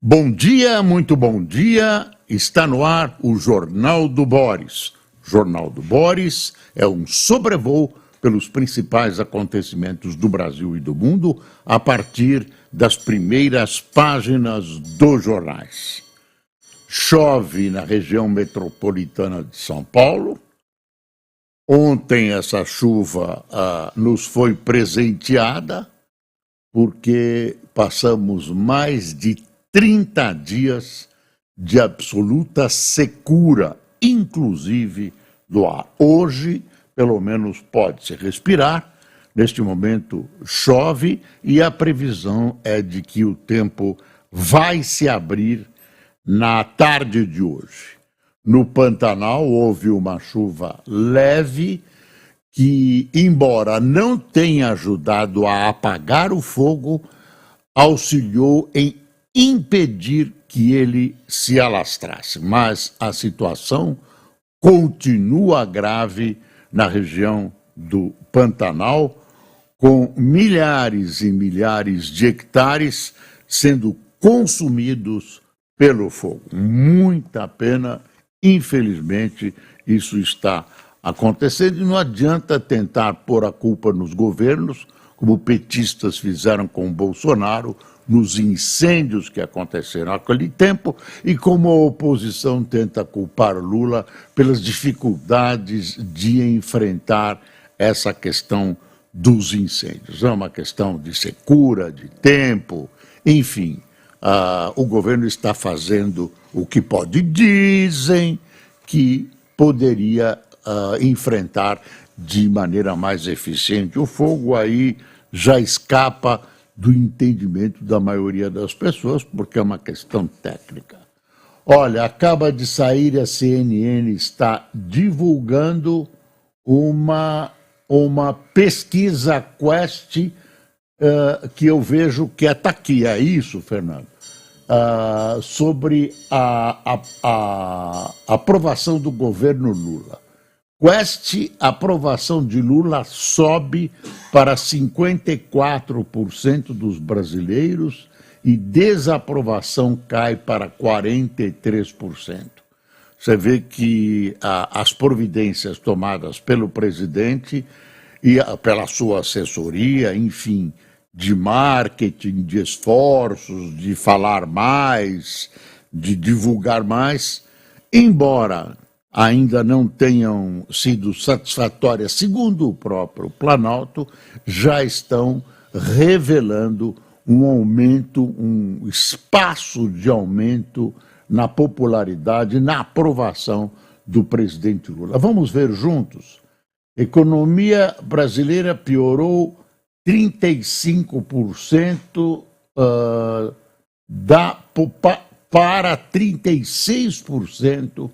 Bom dia, muito bom dia. Está no ar o Jornal do Boris. Jornal do Boris é um sobrevoo pelos principais acontecimentos do Brasil e do mundo a partir das primeiras páginas dos jornais. Chove na região metropolitana de São Paulo. Ontem essa chuva nos foi presenteada porque passamos mais de 30 dias de absoluta secura, inclusive do ar. Hoje, pelo menos, pode-se respirar. Neste momento, chove e a previsão é de que o tempo vai se abrir na tarde de hoje. No Pantanal, houve uma chuva leve que, embora não tenha ajudado a apagar o fogo, auxiliou em impedir que ele se alastrasse. Mas a situação continua grave na região do Pantanal, com milhares e milhares de hectares sendo consumidos pelo fogo. Muita pena, infelizmente, isso está acontecendo e não adianta tentar pôr a culpa nos governos, como petistas fizeram com Bolsonaro, nos incêndios que aconteceram naquele tempo, e como a oposição tenta culpar Lula pelas dificuldades de enfrentar essa questão dos incêndios. É uma questão de secura, de tempo, enfim. O governo está fazendo o que pode. Dizem que poderia enfrentar de maneira mais eficiente o fogo, aí já escapa do entendimento da maioria das pessoas, porque é uma questão técnica. Olha, acaba de sair, a CNN está divulgando uma pesquisa Quest que eu vejo que está aqui, é isso, Fernando? Sobre a aprovação do governo Lula. Quest, aprovação de Lula sobe para 54% dos brasileiros e desaprovação cai para 43%. Você vê que as providências tomadas pelo presidente e pela sua assessoria, enfim, de marketing, de esforços, de falar mais, de divulgar mais, embora ainda não tenham sido satisfatórias, segundo o próprio Planalto, já estão revelando um aumento, um espaço de aumento na popularidade, na aprovação do presidente Lula. Vamos ver juntos. Economia brasileira piorou 35% para 36%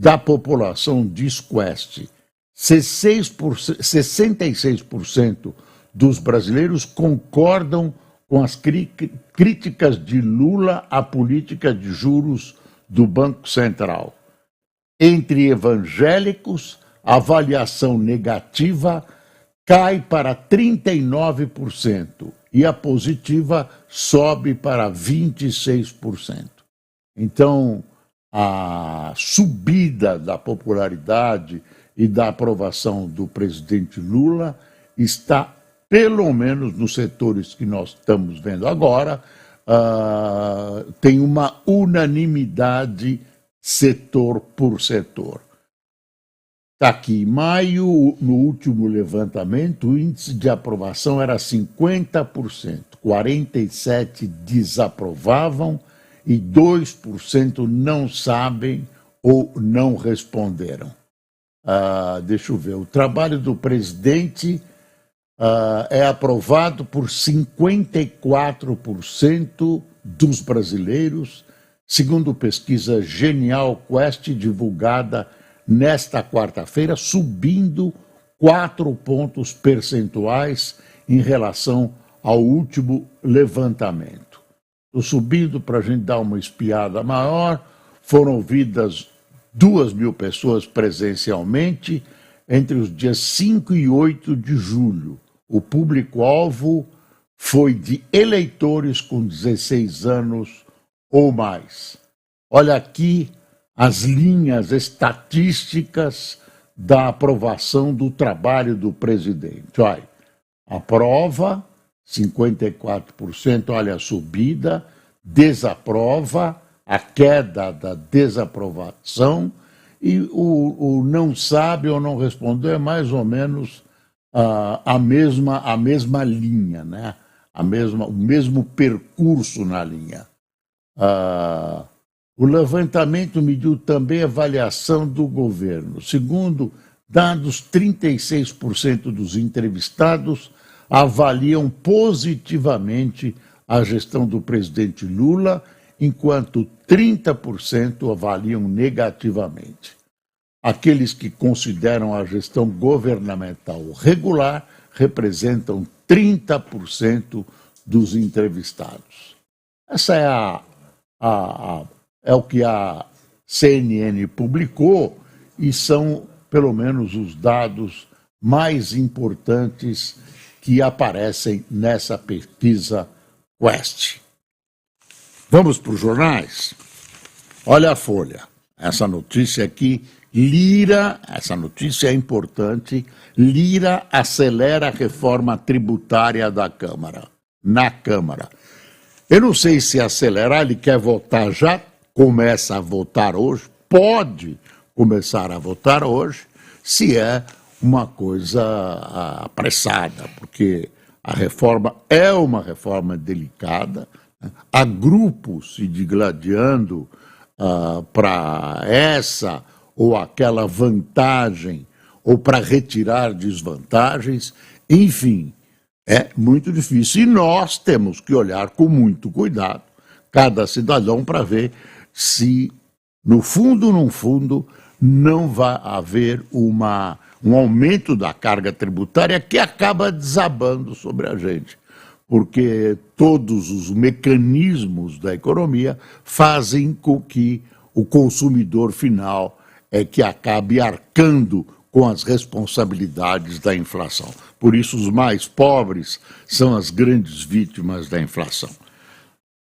da população, diz Quest. 66% dos brasileiros concordam com as críticas de Lula à política de juros do Banco Central. Entre evangélicos, a avaliação negativa cai para 39% e a positiva sobe para 26%. Então, a subida da popularidade e da aprovação do presidente Lula está, pelo menos nos setores que nós estamos vendo agora, tem uma unanimidade setor por setor. Está aqui, em maio, no último levantamento, o índice de aprovação era 50%, 47% desaprovavam e 2% não sabem ou não responderam. Deixa eu ver, o trabalho do presidente é aprovado por 54% dos brasileiros, segundo pesquisa Genial Quest, divulgada nesta quarta-feira, subindo 4 pontos percentuais em relação ao último levantamento. Estou subindo para a gente dar uma espiada maior. Foram ouvidas 2.000 pessoas presencialmente entre os dias 5 e 8 de julho. O público-alvo foi de eleitores com 16 anos ou mais. Olha aqui as linhas estatísticas da aprovação do trabalho do presidente. Olha, aprova, 54%, olha a subida, desaprova, a queda da desaprovação, e o não sabe ou não respondeu é mais ou menos a mesma linha, né? O mesmo percurso na linha. O levantamento mediu também a avaliação do governo. Segundo dados, 36% dos entrevistados avaliam positivamente a gestão do presidente Lula, enquanto 30% avaliam negativamente. Aqueles que consideram a gestão governamental regular representam 30% dos entrevistados. Essa é o que a CNN publicou e são, pelo menos, os dados mais importantes que aparecem nessa pesquisa Quest. Vamos para os jornais? Olha a Folha. Essa notícia aqui, essa notícia é importante, Lira acelera a reforma tributária da Câmara. Na Câmara. Eu não sei se acelerar, ele quer votar já, começa a votar hoje, pode começar a votar hoje, se é uma coisa apressada, porque a reforma é uma reforma delicada, né? Há grupos se digladiando para essa ou aquela vantagem, ou para retirar desvantagens, enfim, é muito difícil. E nós temos que olhar com muito cuidado, cada cidadão, para ver se, no fundo, não vai haver um aumento da carga tributária que acaba desabando sobre a gente, porque todos os mecanismos da economia fazem com que o consumidor final é que acabe arcando com as responsabilidades da inflação. Por isso, os mais pobres são as grandes vítimas da inflação.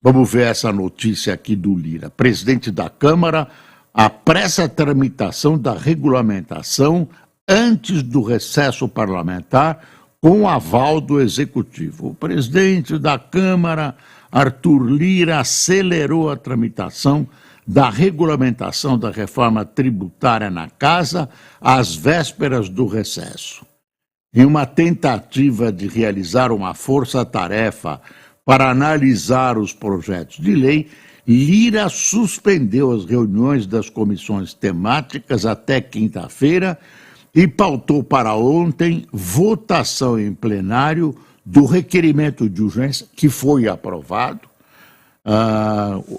Vamos ver essa notícia aqui do Lira. Presidente da Câmara apressa a tramitação da regulamentação antes do recesso parlamentar com aval do Executivo. O presidente da Câmara, Arthur Lira, acelerou a tramitação da regulamentação da reforma tributária na Casa às vésperas do recesso. Em uma tentativa de realizar uma força-tarefa para analisar os projetos de lei, Lira suspendeu as reuniões das comissões temáticas até quinta-feira e pautou para ontem votação em plenário do requerimento de urgência, que foi aprovado,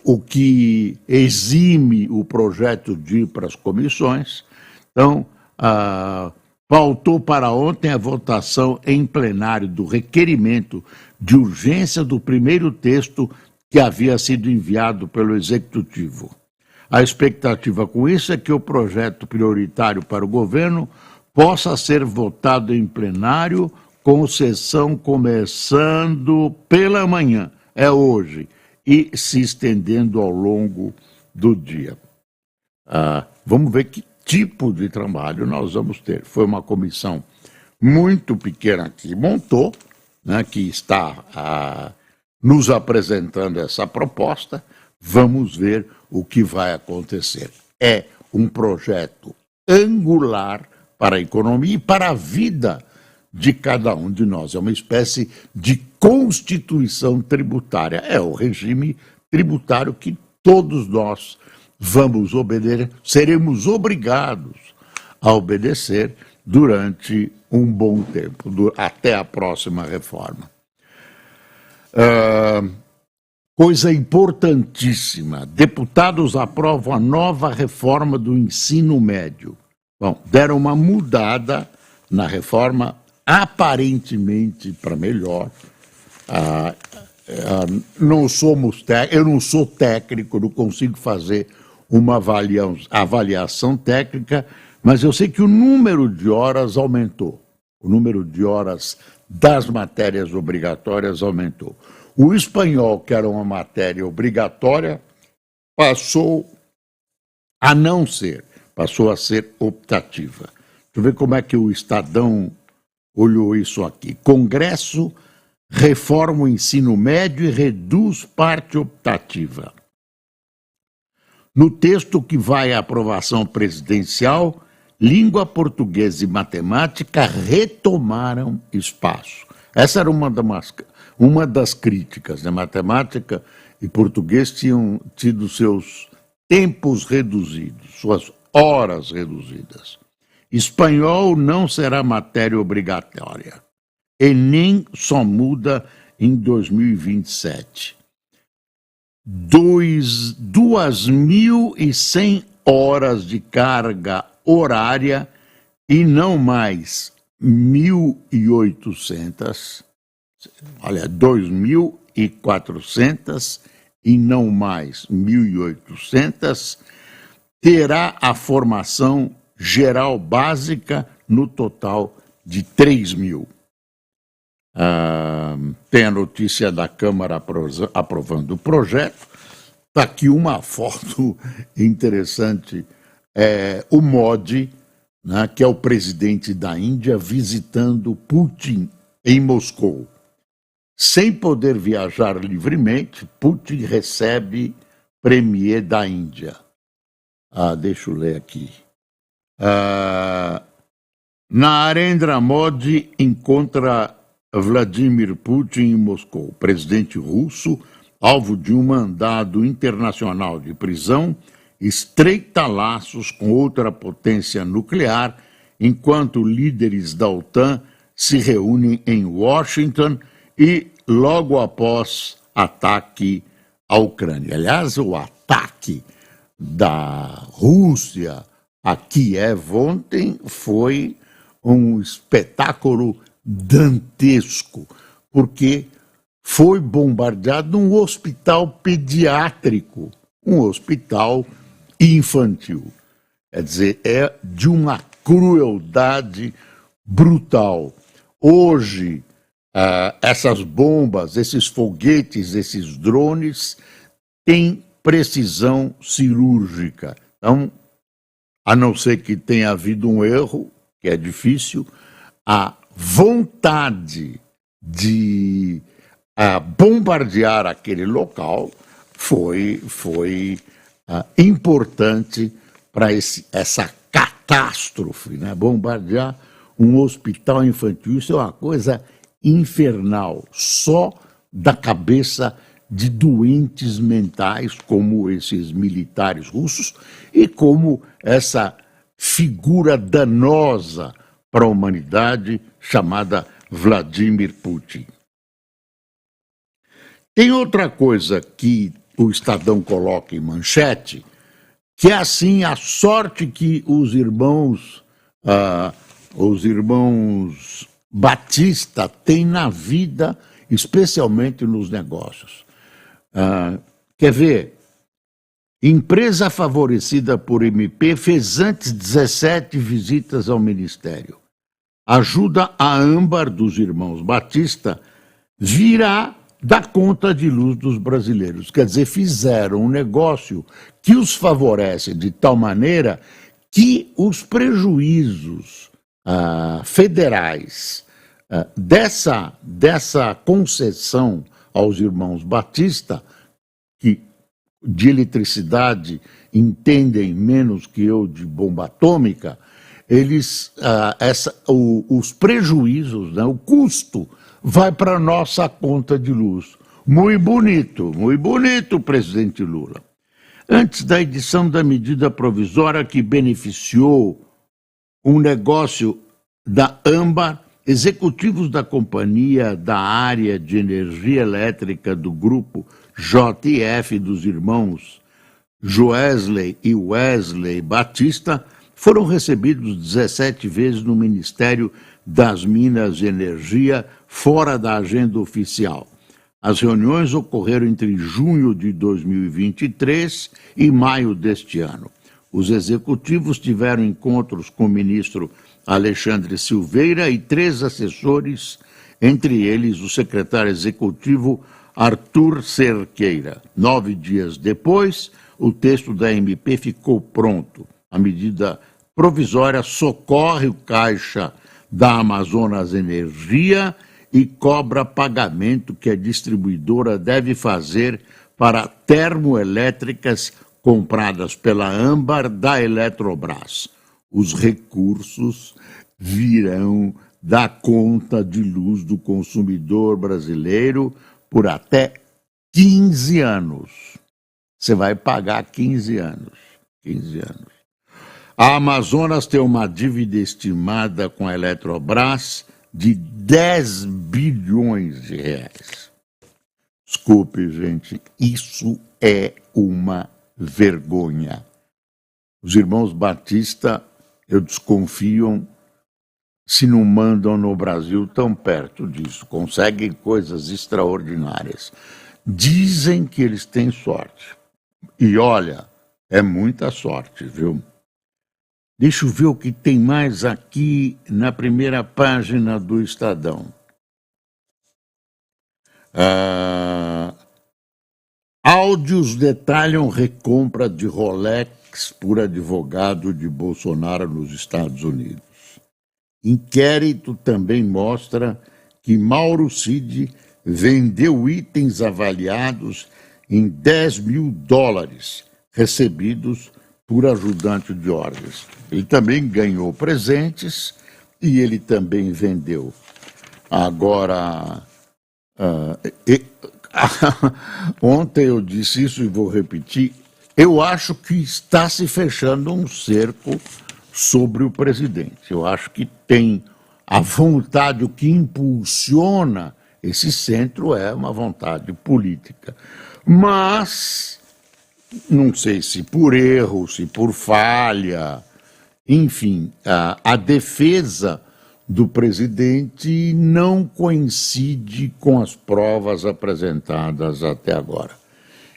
o que exime o projeto de ir para as comissões. Então, pautou para ontem a votação em plenário do requerimento de urgência do primeiro texto que havia sido enviado pelo Executivo. A expectativa com isso é que o projeto prioritário para o governo possa ser votado em plenário, com sessão começando pela manhã, é hoje, e se estendendo ao longo do dia. Vamos ver que tipo de trabalho nós vamos ter. Foi uma comissão muito pequena que montou, né, que está nos apresentando essa proposta. Vamos ver o que vai acontecer. É um projeto angular para a economia e para a vida de cada um de nós. É uma espécie de constituição tributária. É o regime tributário que todos nós vamos obedecer, seremos obrigados a obedecer durante um bom tempo, até a próxima reforma. Coisa importantíssima, deputados aprovam a nova reforma do ensino médio. Bom, deram uma mudada na reforma, aparentemente para melhor. Eu não sou técnico, não consigo fazer uma avaliação técnica, mas eu sei que o número de horas aumentou. O número de horas das matérias obrigatórias aumentou. O espanhol, que era uma matéria obrigatória, passou a não ser, passou a ser optativa. Deixa eu ver como é que o Estadão olhou isso aqui. Congresso reforma o ensino médio e reduz parte optativa. No texto que vai à aprovação presidencial, língua portuguesa e matemática retomaram espaço. Essa era uma das críticas, né? Matemática e português tinham tido seus tempos reduzidos, suas horas reduzidas. Espanhol não será matéria obrigatória. Enem só muda em 2027. 2.100 horas de carga horária e não mais 1.800. Olha, 2.400 e não mais 1.800, terá a formação geral básica no total de 3.000. Tem a notícia da Câmara aprovando o projeto. Está aqui uma foto interessante. O Modi, né, que é o presidente da Índia, visitando Putin em Moscou. Sem poder viajar livremente, Putin recebe premier da Índia. Deixa eu ler aqui. Narendra Modi encontra Vladimir Putin em Moscou. O presidente russo, alvo de um mandado internacional de prisão, estreita laços com outra potência nuclear, enquanto líderes da OTAN se reúnem em Washington e logo após ataque à Ucrânia. Aliás, o ataque da Rússia a Kiev ontem foi um espetáculo dantesco, porque foi bombardeado um hospital pediátrico, um hospital infantil. Quer dizer, é de uma crueldade brutal. Hoje, essas bombas, esses foguetes, esses drones têm precisão cirúrgica. Então, a não ser que tenha havido um erro, que é difícil, a vontade de bombardear aquele local foi importante para essa catástrofe, né? Bombardear um hospital infantil, isso é uma coisa infernal, só da cabeça de doentes mentais como esses militares russos e como essa figura danosa para a humanidade chamada Vladimir Putin. Tem outra coisa que o Estadão coloca em manchete, que é assim a sorte que os irmãos Batista têm na vida, especialmente nos negócios. Quer ver? Empresa favorecida por MP fez antes 17 visitas ao Ministério. Ajuda a âmbar dos irmãos Batista virá da conta de luz dos brasileiros. Quer dizer, fizeram um negócio que os favorece de tal maneira que os prejuízos federais dessa concessão aos irmãos Batista, que de eletricidade entendem menos que eu de bomba atômica, os prejuízos, né, o custo, vai para a nossa conta de luz. Muito bonito, presidente Lula. Antes da edição da medida provisória que beneficiou um negócio da âmbar, executivos da companhia da área de energia elétrica do grupo JF dos irmãos Joesley e Wesley Batista foram recebidos 17 vezes no Ministério das Minas e Energia, fora da agenda oficial. As reuniões ocorreram entre junho de 2023 e maio deste ano. Os executivos tiveram encontros com o ministro Alexandre Silveira e 3 assessores, entre eles o secretário executivo Arthur Cerqueira. 9 dias depois, o texto da MP ficou pronto. A medida provisória socorre o caixa da Amazonas Energia e cobra pagamento que a distribuidora deve fazer para termoelétricas compradas pela Âmbar da Eletrobras. Os recursos virão da conta de luz do consumidor brasileiro por até 15 anos. Você vai pagar 15 anos. 15 anos. A Amazonas tem uma dívida estimada com a Eletrobras de 10 bilhões de reais. Desculpe, gente, isso é uma vergonha. Os irmãos Batista, eu desconfio, se não mandam no Brasil tão perto disso, conseguem coisas extraordinárias. Dizem que eles têm sorte. E olha, é muita sorte, viu? Deixa eu ver o que tem mais aqui na primeira página do Estadão. Áudios detalham recompra de Rolex por advogado de Bolsonaro nos Estados Unidos. Inquérito também mostra que Mauro Cid vendeu itens avaliados em $10 mil recebidos por ajudante de ordens. Ele também ganhou presentes e ele também vendeu. Agora, ontem eu disse isso e vou repetir, eu acho que está se fechando um cerco sobre o presidente. Eu acho que tem a vontade, o que impulsiona esse centro é uma vontade política. Mas, não sei se por erro, se por falha, enfim, a defesa do presidente não coincide com as provas apresentadas até agora.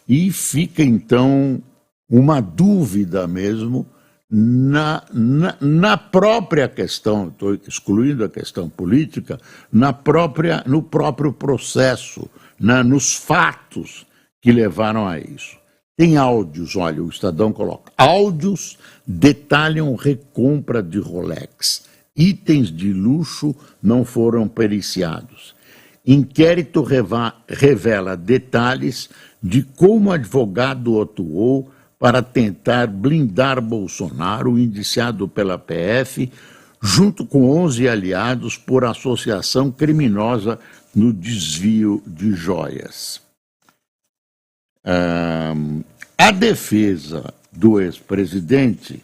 E fica, então, uma dúvida mesmo na própria questão, estou excluindo a questão política, no próprio processo, nos fatos que levaram a isso. Tem áudios, olha, o Estadão coloca, áudios detalham recompra de Rolex. Itens de luxo não foram periciados. Inquérito revela detalhes de como o advogado atuou para tentar blindar Bolsonaro, indiciado pela PF, junto com 11 aliados por associação criminosa no desvio de joias. A defesa do ex-presidente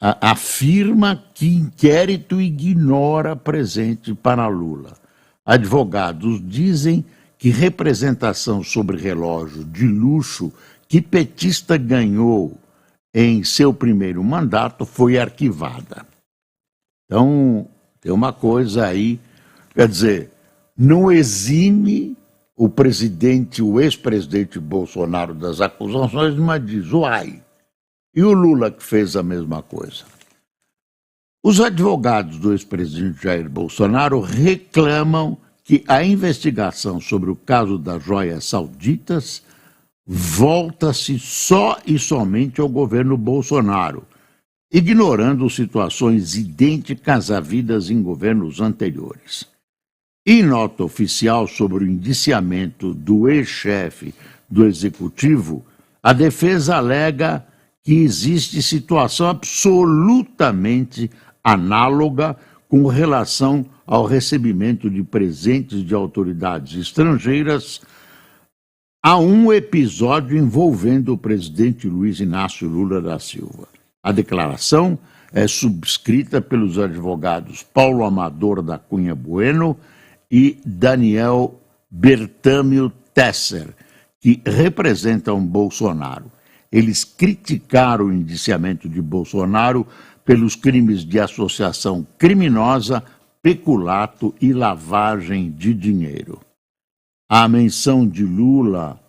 afirma que inquérito ignora presente para Lula. Advogados dizem que representação sobre relógio de luxo que petista ganhou em seu primeiro mandato foi arquivada. Então, tem uma coisa aí, quer dizer, não exime o ex-presidente Bolsonaro das acusações, mas diz, uai, e o Lula que fez a mesma coisa. Os advogados do ex-presidente Jair Bolsonaro reclamam que a investigação sobre o caso das joias sauditas volta-se só e somente ao governo Bolsonaro, ignorando situações idênticas havidas em governos anteriores. Em nota oficial sobre o indiciamento do ex-chefe do Executivo, a defesa alega que existe situação absolutamente análoga com relação ao recebimento de presentes de autoridades estrangeiras a um episódio envolvendo o presidente Luiz Inácio Lula da Silva. A declaração é subscrita pelos advogados Paulo Amador da Cunha Bueno e Daniel Bertâmio Tesser, que representam Bolsonaro. Eles criticaram o indiciamento de Bolsonaro pelos crimes de associação criminosa, peculato e lavagem de dinheiro. A menção de Lula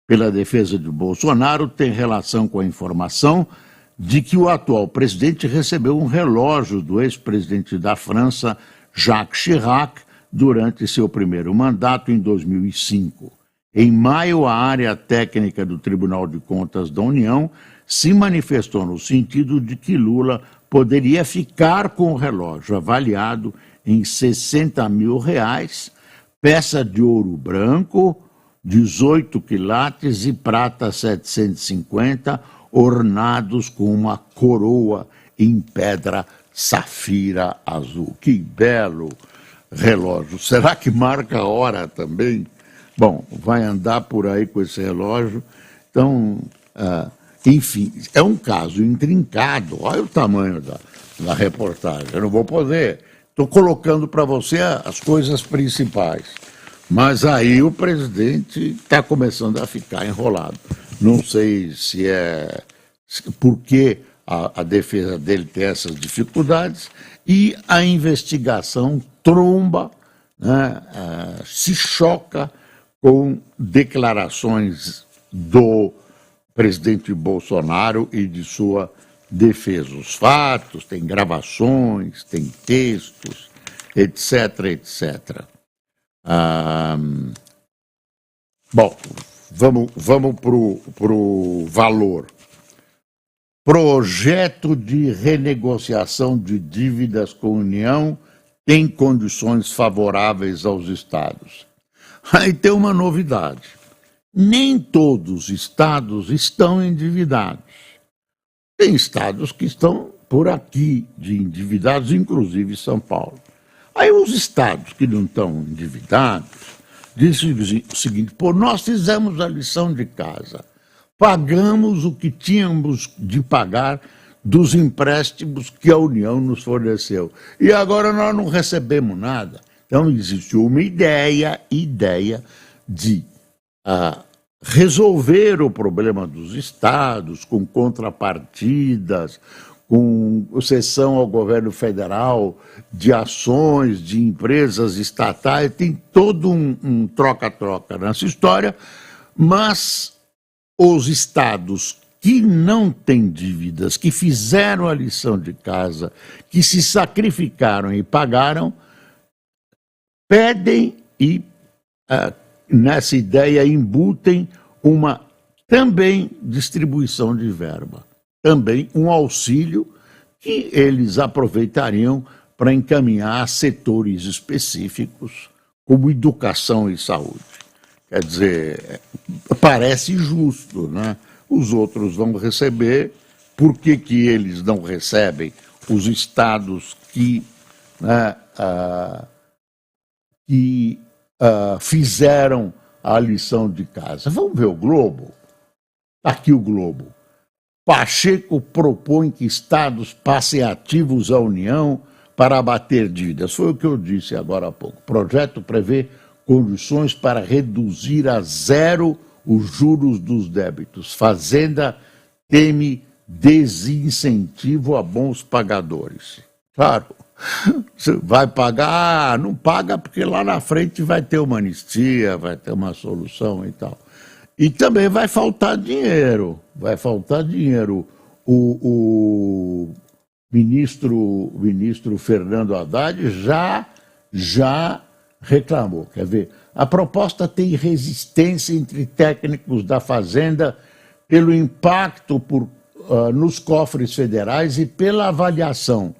pela defesa de Bolsonaro tem relação com a informação de que o atual presidente recebeu um relógio do ex-presidente da França, Jacques Chirac, durante seu primeiro mandato em 2005. Em maio, a área técnica do Tribunal de Contas da União se manifestou no sentido de que Lula poderia ficar com o relógio avaliado em R$60 mil, peça de ouro branco, 18 quilates e prata 750, ornados com uma coroa em pedra safira azul. Que belo relógio. Será que marca a hora também? Bom, vai andar por aí com esse relógio. Então, enfim, é um caso intrincado. Olha o tamanho da reportagem. Eu não vou poder. Estou colocando para você as coisas principais. Mas aí o presidente está começando a ficar enrolado. Não sei se é porque a defesa dele tem essas dificuldades e a investigação tromba, né, se choca com declarações do presidente Bolsonaro e de sua defesa. Os fatos, tem gravações, tem textos, etc, etc. Bom, vamos para o valor. Projeto de renegociação de dívidas com a União tem condições favoráveis aos estados. Aí tem uma novidade. Nem todos os estados estão endividados. Tem estados que estão por aqui de endividados, inclusive São Paulo. Aí os estados que não estão endividados dizem o seguinte: pô, nós fizemos a lição de casa, pagamos o que tínhamos de pagar dos empréstimos que a União nos forneceu. E agora nós não recebemos nada. Então existe uma ideia de resolver o problema dos estados com contrapartidas, com cessão ao governo federal de ações de empresas estatais. Tem todo um troca-troca nessa história, mas os estados que não têm dívidas, que fizeram a lição de casa, que se sacrificaram e pagaram, pedem e, nessa ideia, embutem uma também distribuição de verba, também um auxílio que eles aproveitariam para encaminhar a setores específicos, como educação e saúde. Quer dizer, parece justo, né? Os outros vão receber, por que eles não recebem? Os estados que, né, fizeram a lição de casa. Vamos ver o Globo? Aqui o Globo. Pacheco propõe que estados passem ativos à União para abater dívidas. Foi o que eu disse agora há pouco. O projeto prevê condições para reduzir a zero os juros dos débitos. Fazenda teme desincentivo a bons pagadores. Claro, você vai pagar, não paga porque lá na frente vai ter uma anistia, vai ter uma solução e tal. E também vai faltar dinheiro, O ministro Fernando Haddad já reclamou. Quer ver? A proposta tem resistência entre técnicos da Fazenda pelo impacto nos cofres federais e pela avaliação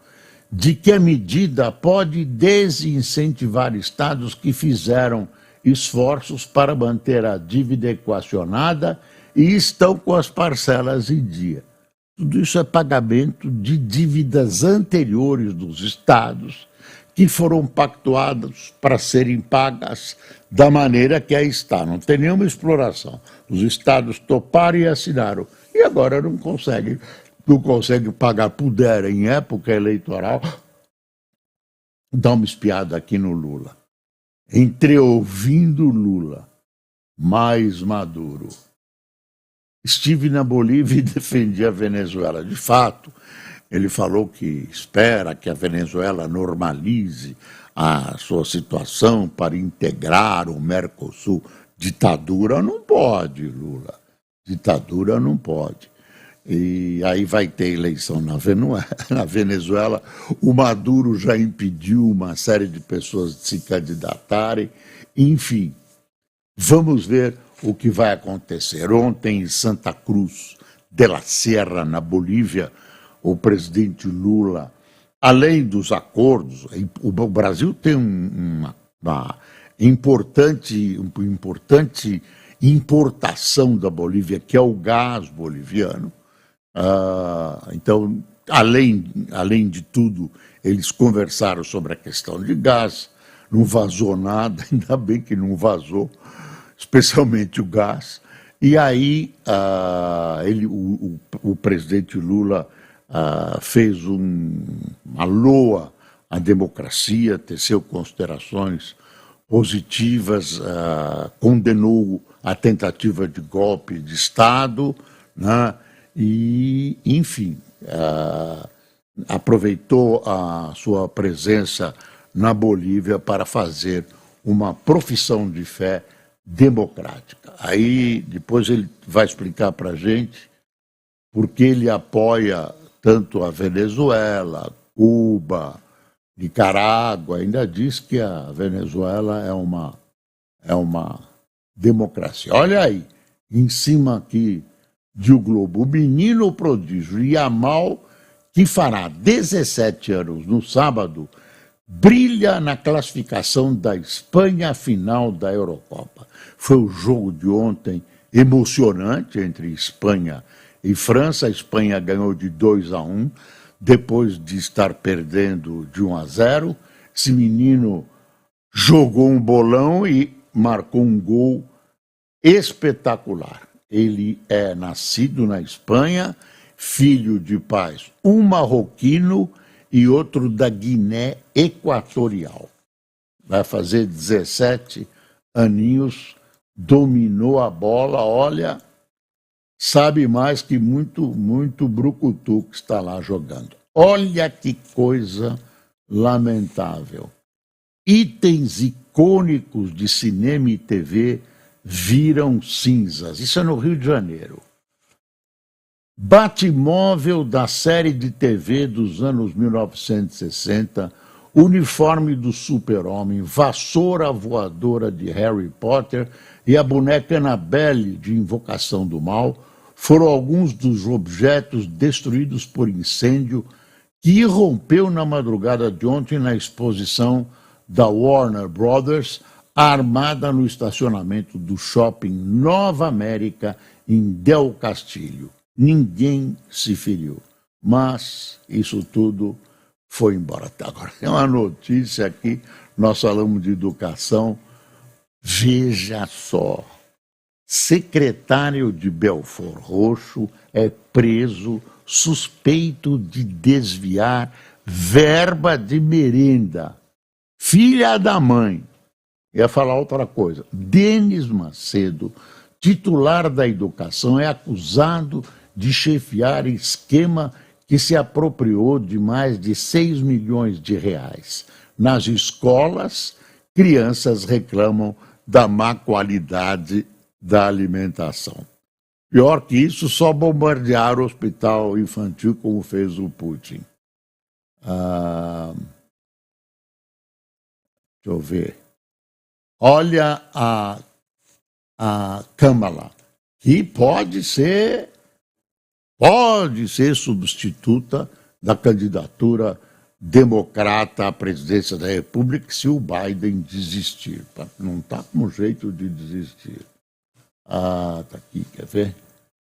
de que a medida pode desincentivar estados que fizeram esforços para manter a dívida equacionada e estão com as parcelas em dia. Tudo isso é pagamento de dívidas anteriores dos estados que foram pactuadas para serem pagas da maneira que aí está. Não tem nenhuma exploração. Os estados toparam e assinaram. E agora não conseguem pagar. Puderam, em época eleitoral, dar uma espiada aqui no Lula. Entreouvindo Lula, mais Maduro. Estive na Bolívia e defendi a Venezuela. De fato, ele falou que espera que a Venezuela normalize a sua situação para integrar o Mercosul. Ditadura não pode, Lula. Ditadura não pode. E aí vai ter eleição na Venezuela. O Maduro já impediu uma série de pessoas de se candidatarem. Enfim, vamos ver o que vai acontecer. Ontem, em Santa Cruz de la Sierra, na Bolívia, o presidente Lula, além dos acordos, o Brasil tem uma importante importação da Bolívia, que é o gás boliviano. Então, além de tudo, eles conversaram sobre a questão de gás. Não vazou nada, ainda bem que não vazou, especialmente o gás. E aí o presidente Lula fez uma loa à democracia, teceu considerações positivas, condenou a tentativa de golpe de Estado, né? E, enfim, aproveitou a sua presença na Bolívia para fazer uma profissão de fé democrática. Aí depois ele vai explicar para a gente por que ele apoia tanto a Venezuela, Cuba, Nicarágua. Ainda diz que a Venezuela é uma democracia. Olha aí, em cima aqui de O Globo, o menino prodígio Yamal, que fará 17 anos no sábado, brilha na classificação da Espanha à final da Eurocopa. Foi o jogo de ontem emocionante entre Espanha e França. A Espanha ganhou de 2-1, depois de estar perdendo de 1-0. Esse menino jogou um bolão e marcou um gol espetacular. Ele é nascido na Espanha, filho de pais, um marroquino e outro da Guiné Equatorial. Vai fazer 17 aninhos, dominou a bola, olha, sabe mais que muito brucutu que está lá jogando. Olha que coisa lamentável. Itens icônicos de cinema e TV viram cinzas. Isso é no Rio de Janeiro. Batmóvel da série de TV dos anos 1960, uniforme do Super-Homem, vassoura voadora de Harry Potter e a boneca Annabelle de Invocação do Mal foram alguns dos objetos destruídos por incêndio que irrompeu na madrugada de ontem na exposição da Warner Brothers, armada no estacionamento do shopping Nova América, em Del Castillo. Ninguém se feriu, mas isso tudo foi embora. Agora, tem uma notícia aqui, nós falamos de educação, veja só, secretário de Belford Roxo é preso suspeito de desviar verba de merenda. Filha da mãe. Ia falar outra coisa. Denis Macedo, titular da educação, é acusado de chefiar esquema que se apropriou de mais de 6 milhões de reais. Nas escolas, crianças reclamam da má qualidade da alimentação. Pior que isso, só bombardear o hospital infantil como fez o Putin. Deixa eu ver. Olha a Kamala, que pode ser substituta da candidatura democrata à presidência da República se o Biden desistir. Não está com jeito de desistir. Tá aqui, quer ver?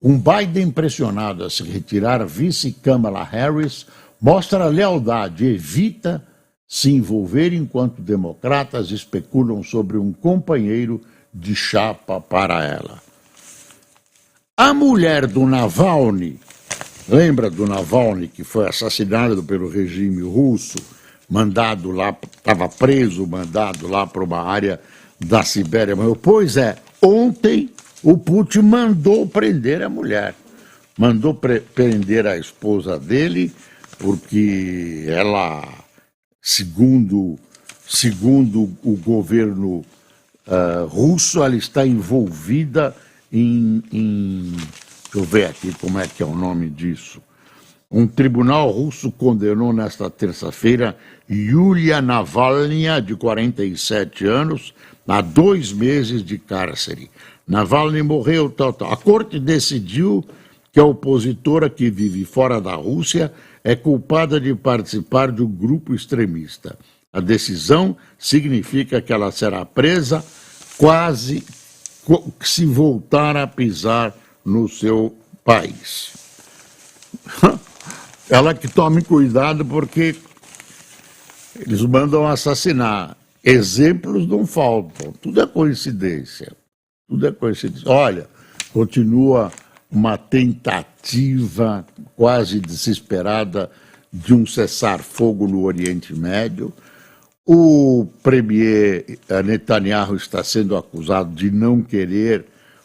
Um Biden pressionado a se retirar, vice Kamala Harris mostra lealdade e evita se envolver enquanto democratas especulam sobre um companheiro de chapa para ela. A mulher do Navalny, lembra do Navalny que foi assassinado pelo regime russo, mandado lá, estava preso, mandado lá para uma área da Sibéria? Pois é, ontem o Putin mandou prender a mulher, mandou prender a esposa dele, porque ela, segundo o governo russo, ela está envolvida em deixa eu ver aqui como é que é o nome disso, Um tribunal russo condenou nesta terça-feira Yulia Navalny, de 47 anos, a 2 meses de cárcere. Navalny morreu. A corte decidiu que a opositora, que vive fora da Rússia, é culpada de participar de um grupo extremista. A decisão significa que ela será presa quase se voltar a pisar no seu país. Ela que tome cuidado, porque eles mandam assassinar. Exemplos não faltam, tudo é coincidência. Tudo é coincidência. Olha, continua uma tentativa quase desesperada de um cessar-fogo no Oriente Médio. O premier Netanyahu está sendo acusado de não querer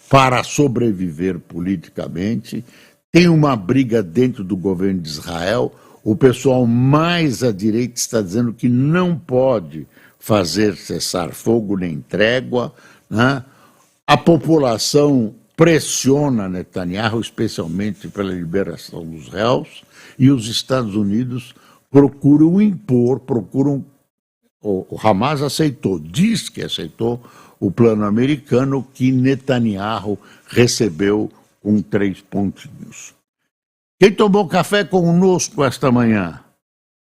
para sobreviver politicamente. Tem uma briga dentro do governo de Israel. O pessoal mais à direita está dizendo que não pode fazer cessar-fogo nem trégua, né? A população pressiona Netanyahu, especialmente pela liberação dos réus, e os Estados Unidos procuram impor, o Hamas aceitou, diz que aceitou o plano americano que Netanyahu recebeu com 3 pontinhos. Quem tomou café conosco esta manhã?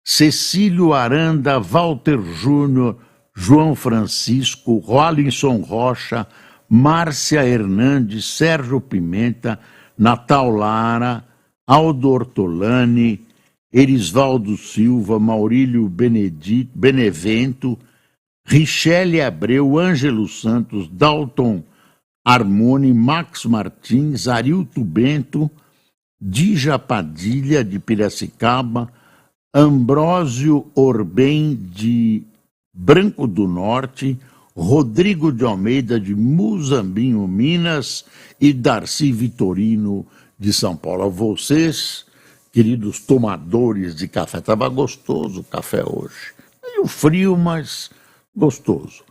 Cecílio Aranda, Walter Júnior, João Francisco, Rollinson Rocha, Márcia Hernandes, Sérgio Pimenta, Natal Lara, Aldo Ortolani, Erisvaldo Silva, Maurílio Benevento, Richelle Abreu, Ângelo Santos, Dalton Armoni, Max Martins, Arilto Bento, Dija Padilha, de Piracicaba, Ambrósio Orbem, de Branco do Norte, Rodrigo de Almeida, de Muzambinho, Minas, e Darcy Vitorino, de São Paulo. A vocês, queridos tomadores de café, estava gostoso o café hoje. Meio frio, mas gostoso.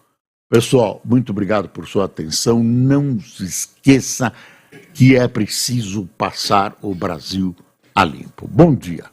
Pessoal, muito obrigado por sua atenção. Não se esqueça que é preciso passar o Brasil a limpo. Bom dia.